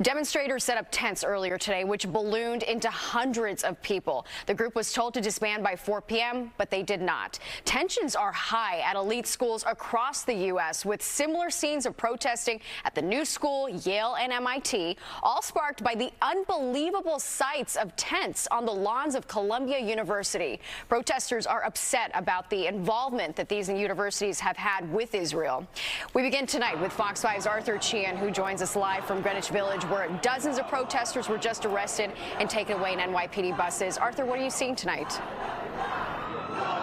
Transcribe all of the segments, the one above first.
Demonstrators set up tents earlier today, which ballooned into hundreds of people. The group was told to disband by 4 p.m., but they did not. Tensions are high at elite schools across the U.S., with similar scenes of protesting at the New School, Yale, and MIT, all sparked by the unbelievable sights of tents on the lawns of Columbia University. Protesters are upset about the involvement that these universities have had with Israel. We begin tonight with Fox 5's Arthur Chian, who joins us live from Greenwich Village, where dozens of protesters were just arrested and taken away in NYPD buses. Arthur, what are you seeing tonight?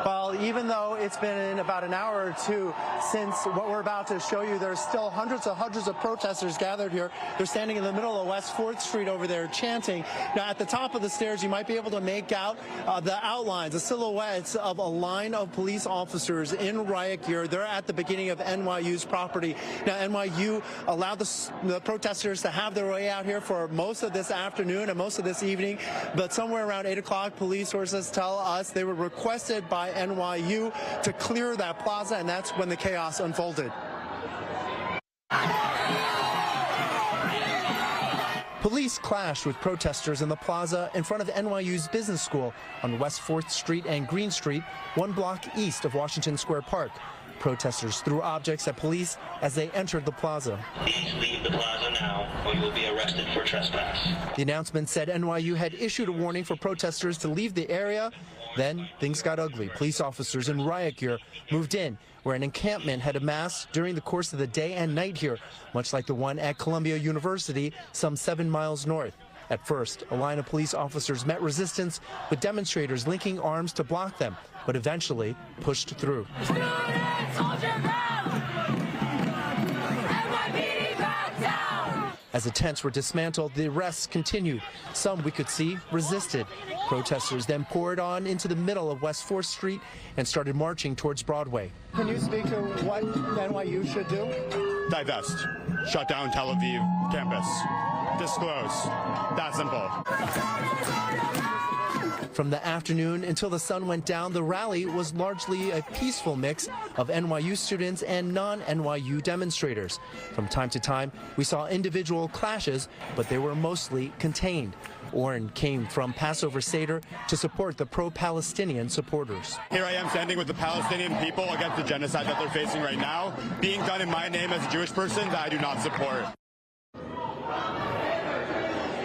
Well, even though it's been about an hour or two since what we're about to show you, there's still hundreds of protesters gathered here. They're standing in the middle of West 4th Street over there chanting. Now, at the top of the stairs, you might be able to make out the outlines, the silhouettes of a line of police officers in riot gear. They're at the beginning of NYU's property. Now, NYU allowed the protesters to have their way out here for most of this afternoon and most of this evening, but somewhere around 8 o'clock, police sources tell us they were requested by NYU to clear that plaza, and that's when the chaos unfolded. Police clashed with protesters in the plaza in front of NYU's business school on West 4th Street and Green Street, 1 block east of Washington Square Park. Protesters threw objects at police as they entered the plaza. Please leave the plaza now, or you will be arrested for trespass. The announcement said NYU had issued a warning for protesters to leave the area. Then things got ugly. Police officers in riot gear moved in, where an encampment had amassed during the course of the day and night here, much like the one at Columbia University, some 7 miles north. At first, a line of police officers met resistance, with demonstrators linking arms to block them, but eventually pushed through. Students, hold your ground! NYPD back down! As the tents were dismantled, the arrests continued. Some, we could see, resisted. Protesters then poured on into the middle of West 4th Street and started marching towards Broadway. Can you speak to what NYU should do? Divest. Shut down Tel Aviv campus. Disclose. That simple. From the afternoon until the sun went down, the rally was largely a peaceful mix of NYU students and non-NYU demonstrators. From time to time, we saw individual clashes, but they were mostly contained. Oren came from Passover Seder to support the pro-Palestinian supporters. Here I am standing with the Palestinian people against the genocide that they're facing right now, being done in my name as a Jewish person that I do not support.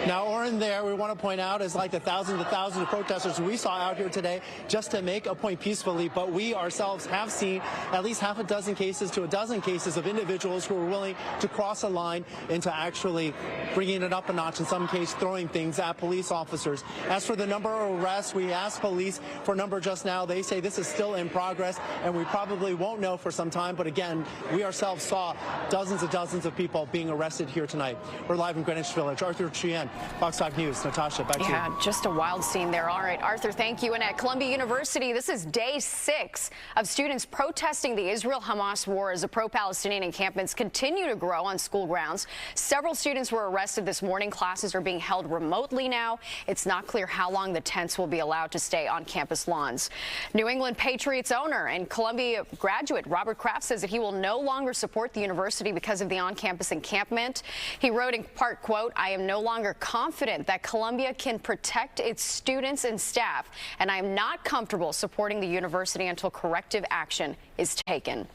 Now, Oren there, we want to point out, is like the thousands of protesters we saw out here today just to make a point peacefully, but we ourselves have seen at least half a dozen cases to a dozen cases of individuals who are willing to cross a line into actually bringing it up a notch, in some cases throwing things at police officers. As for the number of arrests, we asked police for a number just now. They say this is still in progress, and we probably won't know for some time, but again, we ourselves saw dozens of people being arrested here tonight. We're live in Greenwich Village. Arthur Chian, Fox 5 News. Natasha, back to you. Yeah, just a wild scene there. All right, Arthur, thank you. And at Columbia University, this is day 6 of students protesting the Israel-Hamas war as the pro-Palestinian encampments continue to grow on school grounds. Several students were arrested this morning. Classes are being held remotely now. It's not clear how long the tents will be allowed to stay on campus lawns. New England Patriots owner and Columbia graduate Robert Kraft says that he will no longer support the university because of the on-campus encampment. He wrote in part, quote, "I am no longer confident that Columbia can protect its students and staff, and I am not comfortable supporting the university until corrective action is taken."